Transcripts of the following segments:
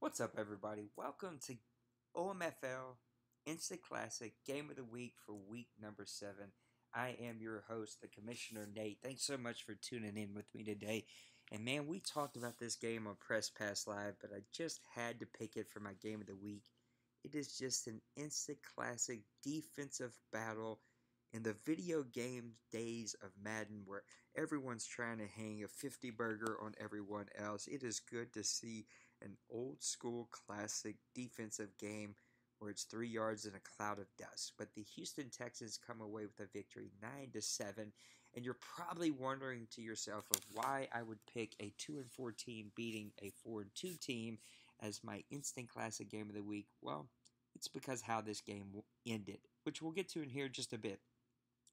What's up, everybody? Welcome to OMFL InstaClassic Game of the Week for week number 7. I am your host, the Commissioner Nate. Thanks so much for tuning in with me today. And man, we talked about this game on Press Pass Live, but I just had to pick it for my Game of the Week. It is just an InstaClassic defensive battle in the video game days of Madden where everyone's trying to hang a 50 burger on everyone else. It is good to see an old school classic defensive game where it's 3 yards in a cloud of dust. But the Houston Texans come away with a victory 9-7, and you're probably wondering to yourself of why I would pick a 2-4 team beating a 4-2 team as my instant classic game of the week. Well, it's because how this game ended, which we'll get to in here in just a bit.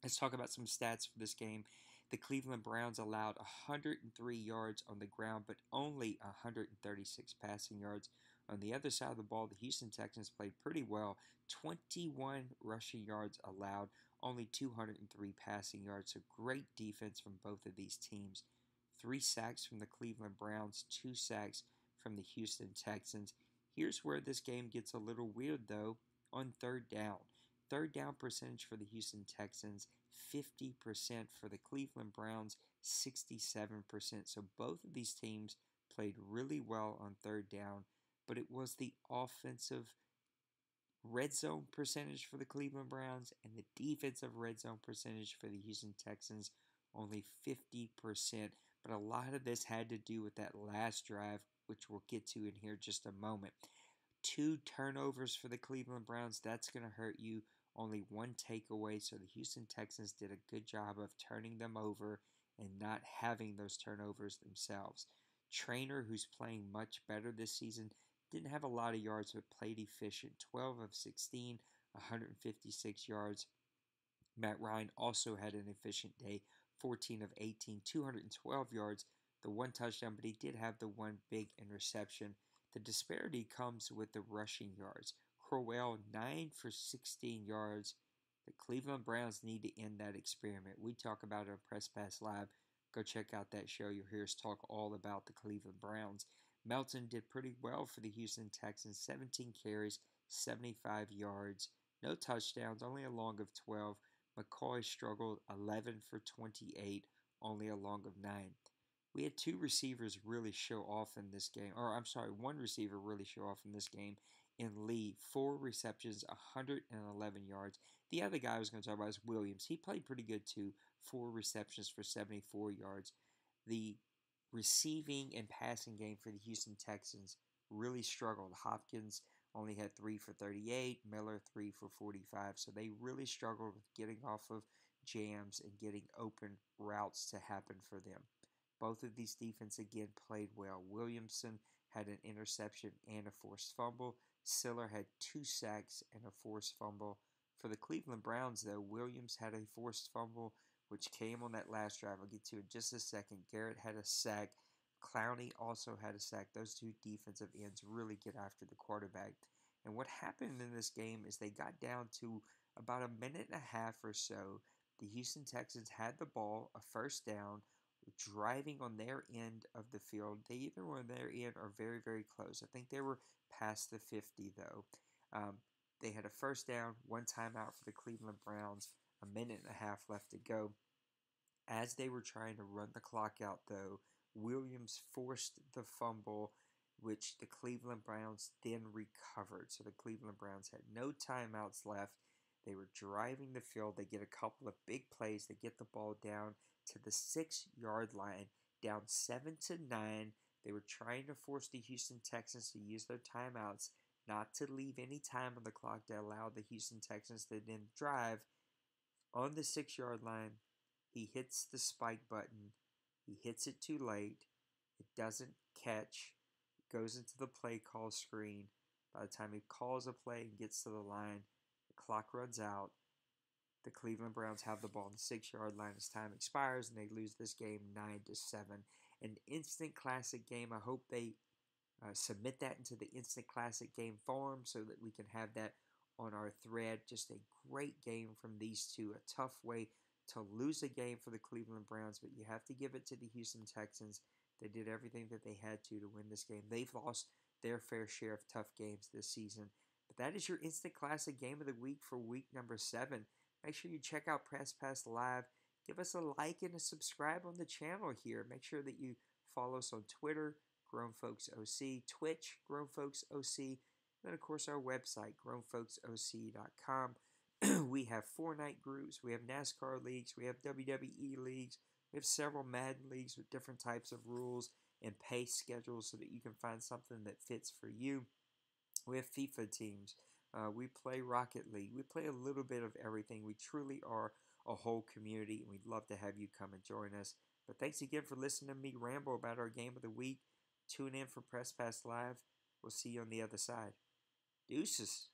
Let's talk about some stats for this game. The Cleveland Browns allowed 103 yards on the ground, but only 136 passing yards. On the other side of the ball, the Houston Texans played pretty well. 21 rushing yards allowed, only 203 passing yards. So great defense from both of these teams. 3 sacks from the Cleveland Browns, 2 sacks from the Houston Texans. Here's where this game gets a little weird, though, on third down. Third down percentage for the Houston Texans, 50% for the Cleveland Browns, 67%. So both of these teams played really well on third down, but it was the offensive red zone percentage for the Cleveland Browns and the defensive red zone percentage for the Houston Texans, only 50%. But a lot of this had to do with that last drive, which we'll get to in here just a moment. 2 turnovers for the Cleveland Browns. That's going to hurt you. Only 1 takeaway. So the Houston Texans did a good job of turning them over and not having those turnovers themselves. Trainer, who's playing much better this season, didn't have a lot of yards but played efficient. 12 of 16, 156 yards. Matt Ryan also had an efficient day. 14 of 18, 212 yards. The 1 touchdown, but he did have the 1 big interception. The disparity comes with the rushing yards. Crowell, 9 for 16 yards. The Cleveland Browns need to end that experiment. We talk about it on Press Pass Live. Go check out that show. You'll hear us talk all about the Cleveland Browns. Melton did pretty well for the Houston Texans. 17 carries, 75 yards. No touchdowns, only a long of 12. McCoy struggled, 11 for 28, only a long of 9. We had 2 receivers really show off in this game. Or, I'm sorry, 1 receiver really show off in this game. In Lee, 4 receptions, 111 yards. The other guy I was going to talk about is Williams. He played pretty good too. 4 receptions for 74 yards. The receiving and passing game for the Houston Texans really struggled. Hopkins only had 3 for 38. Miller 3 for 45. So they really struggled with getting off of jams and getting open routes to happen for them. Both of these defenses again played well. Williamson had an interception and a forced fumble. Siller had 2 sacks and a forced fumble. For the Cleveland Browns, though, Williams had a forced fumble, which came on that last drive. I'll get to it in just a second. Garrett had a sack. Clowney also had a sack. Those 2 defensive ends really get after the quarterback. And what happened in this game is they got down to about a minute and a half or so. The Houston Texans had the ball, a first down, driving on their end of the field. They either were on their end or very, very close. I think they were past the 50, though. They had a first down, 1 timeout for the Cleveland Browns, a minute and a half left to go. As they were trying to run the clock out, though, Williams forced the fumble, which the Cleveland Browns then recovered. So the Cleveland Browns had no timeouts left. They were driving the field. They get a couple of big plays. They get the ball down to the 6-yard line, down 7-9. They were trying to force the Houston Texans to use their timeouts, not to leave any time on the clock to allow the Houston Texans to then drive. On the 6-yard line, he hits the spike button. He hits it too late. It doesn't catch. It goes into the play call screen. By the time he calls a play and gets to the line, the clock runs out. The Cleveland Browns have the ball on the 6-yard line as time expires, and they lose this game 9-7. An instant classic game. I hope they submit that into the instant classic game form so that we can have that on our thread. Just a great game from these 2. A tough way to lose a game for the Cleveland Browns, but you have to give it to the Houston Texans. They did everything that they had to win this game. They've lost their fair share of tough games this season. But that is your InstaClassic Game of the Week for week number 7. Make sure you check out Press Pass Live. Give us a like and a subscribe on the channel here. Make sure that you follow us on Twitter, Grown Folks OC, Twitch, Grown Folks OC, and then of course our website, grownfolksoc.com. We have Fortnite groups, we have NASCAR leagues, we have WWE leagues, we have several Madden leagues with different types of rules and pay schedules so that you can find something that fits for you. We have FIFA teams. We play Rocket League. We play a little bit of everything. We truly are a whole community, and we'd love to have you come and join us. But thanks again for listening to me ramble about our game of the week. Tune in for Press Pass Live. We'll see you on the other side. Deuces.